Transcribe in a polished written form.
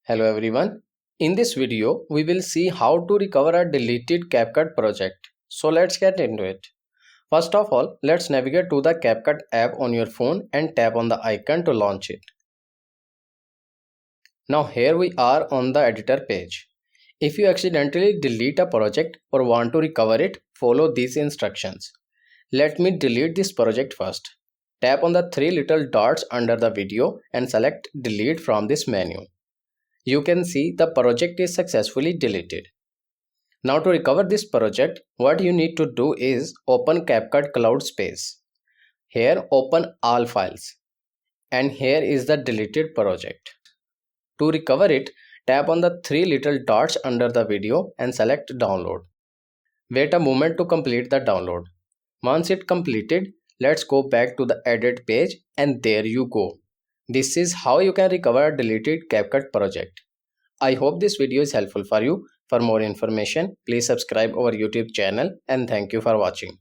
Hello everyone. In this video, we will see how to recover a deleted CapCut project. So let's get into it. First of all, let's navigate to the CapCut app on your phone and tap on the icon to launch it. Now here we are on the editor page. If you accidentally delete a project or want to recover it, follow these instructions. Let me delete this project first. Tap on the three little dots under the video and select delete from this menu. You can see the project is successfully deleted. Now to recover this project, what you need to do is open CapCut Cloud Space. Here open all files. And here is the deleted project. To recover it, tap on the three little dots under the video and select download. Wait a moment to complete the download. Once it completed, let's go back to the edit page and there you go. This is how you can recover a deleted CapCut project. I hope this video is helpful for you. For more information, please subscribe our YouTube channel and thank you for watching.